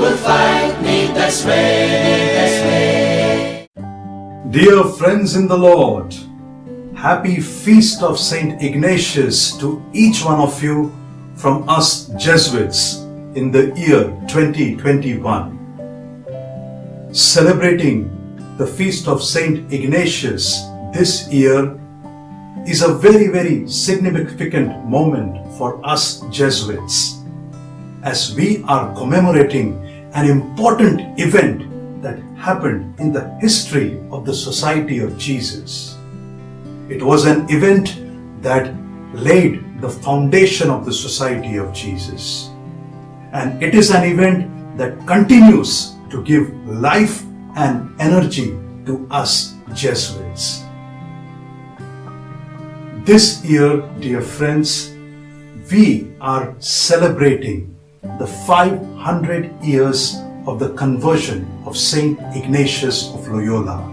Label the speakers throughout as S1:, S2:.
S1: will fight neath thy sway.
S2: Dear friends in the Lord, happy feast of Saint Ignatius to each one of you from us Jesuits in the year 2021. Celebrating the feast of Saint Ignatius this year is a very, very significant moment for us Jesuits, as we are commemorating an important event that happened in the history of the Society of Jesus. It was an event that laid the foundation of the Society of Jesus. And it is an event that continues to give life and energy to us Jesuits. This year, dear friends, we are celebrating the 500 years of the conversion of Saint Ignatius of Loyola.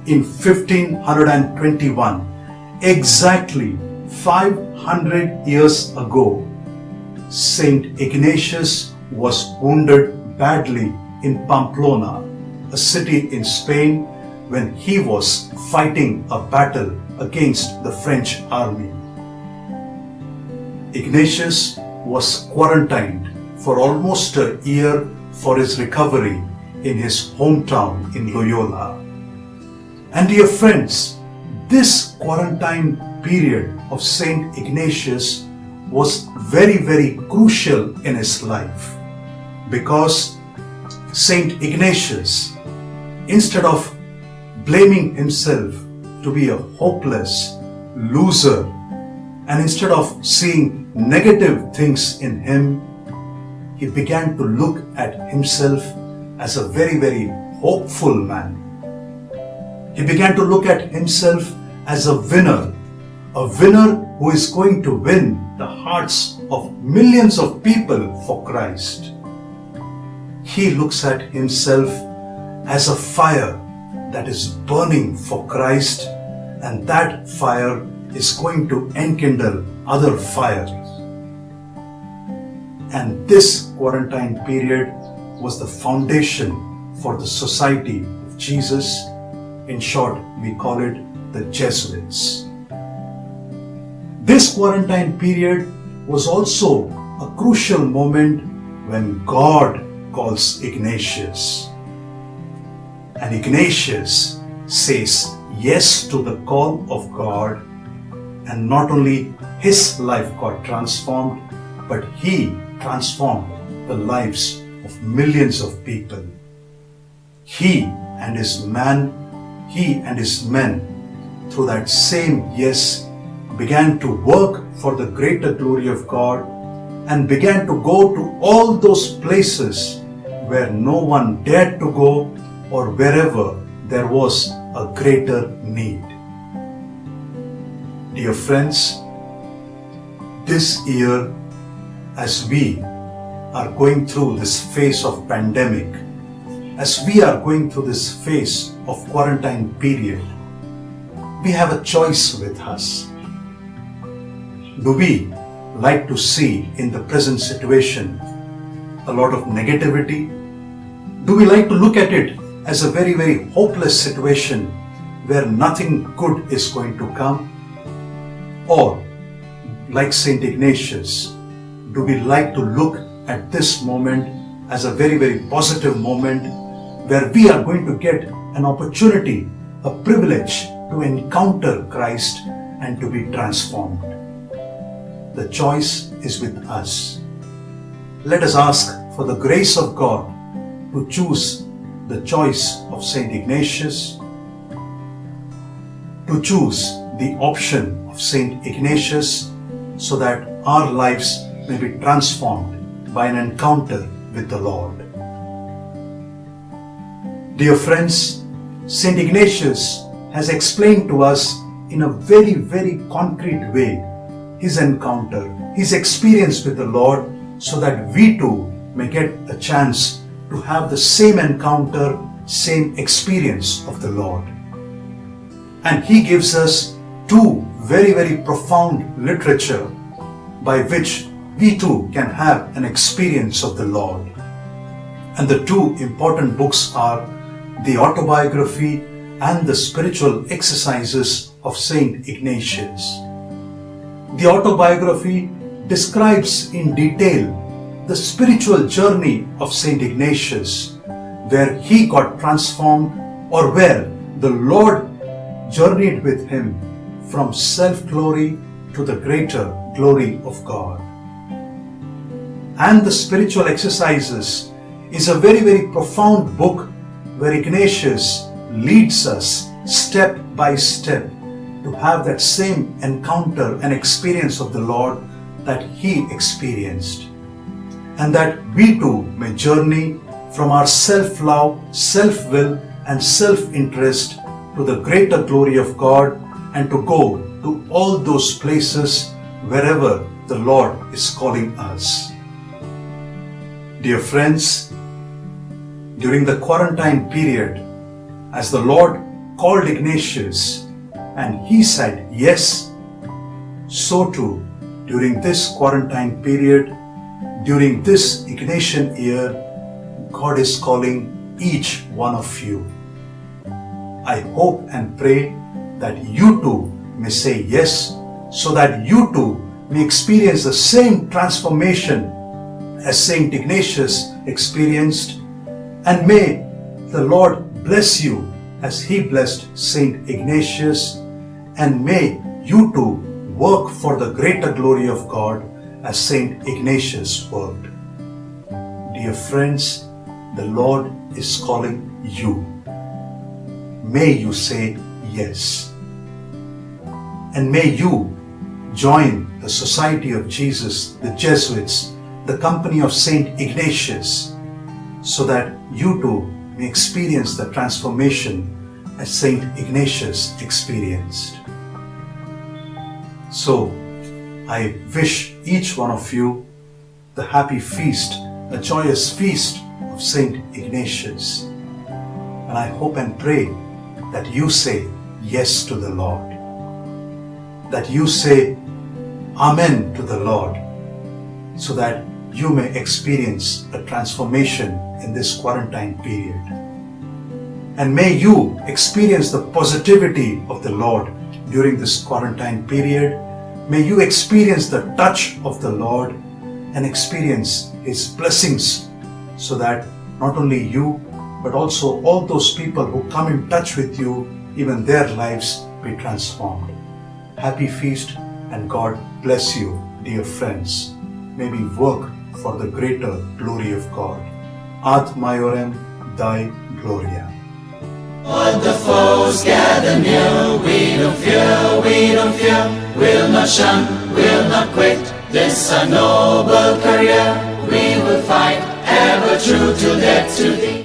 S2: In 1521, exactly 500 years ago, Saint Ignatius was wounded badly in Pamplona, a city in Spain, when he was fighting a battle against the French army. Ignatius was quarantined for almost a year for his recovery in his hometown in Loyola. And dear friends, this quarantine period of Saint Ignatius was very, very crucial in his life, because Saint Ignatius, instead of blaming himself to be a hopeless loser, and instead of seeing negative things in him, he began to look at himself as a very, very hopeful man. He began to look at himself as a winner who is going to win the hearts of millions of people for Christ. He looks at himself as a fire that is burning for Christ, and that fire is going to enkindle other fires. And this quarantine period was the foundation for the Society of Jesus. In short, we call it the Jesuits. This quarantine period was also a crucial moment when God calls Ignatius. And Ignatius says yes to the call of God, and not only his life got transformed, but he transformed the lives of millions of people. He and his men, through that same yes, began to work for the greater glory of God, and began to go to all those places where no one dared to go, or wherever there was a greater need. Dear friends, this year, as we are going through this phase of pandemic, as we are going through this phase of quarantine period, we have a choice with us. Do we like to see in the present situation a lot of negativity? Do we like to look at it as a very, very hopeless situation where nothing good is going to come? Or, like Saint Ignatius, do we like to look at this moment as a very, very positive moment where we are going to get an opportunity, a privilege to encounter Christ and to be transformed? The choice is with us. Let us ask for the grace of God to choose the choice of Saint Ignatius, to choose the option of Saint Ignatius, so that our lives may be transformed by an encounter with the Lord. Dear friends, Saint Ignatius has explained to us in a very, very concrete way his encounter, his experience with the Lord, so that we too may get a chance to have the same encounter, same experience of the Lord. And he gives us two very, very profound literature by which we too can have an experience of the Lord. And the two important books are the autobiography and the spiritual exercises of Saint Ignatius. The autobiography describes in detail the spiritual journey of Saint Ignatius, where he got transformed, or where the Lord journeyed with him from self-glory to the greater glory of God. And the spiritual exercises is a very, very profound book where Ignatius leads us step by step to have that same encounter and experience of the Lord that he experienced, and that we too may journey from our self-love, self-will and self-interest to the greater glory of God, and to go to all those places wherever the Lord is calling us. Dear friends, during the quarantine period, as the Lord called Ignatius and he said yes, so too during this quarantine period, during this Ignatian year, God is calling each one of you. I hope and pray that you too may say yes, so that you too may experience the same transformation as Saint Ignatius experienced, and may the Lord bless you as he blessed Saint Ignatius, and may you too work for the greater glory of God as Saint Ignatius worked. Dear friends, the Lord is calling you. May you say yes. And may you join the Society of Jesus, the Jesuits, the company of Saint Ignatius, so that you too may experience the transformation as Saint Ignatius experienced. So, I wish each one of you the happy feast, a joyous feast of Saint Ignatius. And I hope and pray that you say yes to the Lord, that you say Amen to the Lord, so that you may experience a transformation in this quarantine period. And may you experience the positivity of the Lord during this quarantine period. May you experience the touch of the Lord and experience His blessings, so that not only you, but also all those people who come in touch with you, even their lives be transformed. Happy feast, and God bless you, dear friends. May we work for the greater glory of God. Ad Maiorem Dei Gloria.
S1: But the foes gather near, we don't fear, we'll not shun, we'll not quit, this a noble career, we will fight, ever true till death to thee.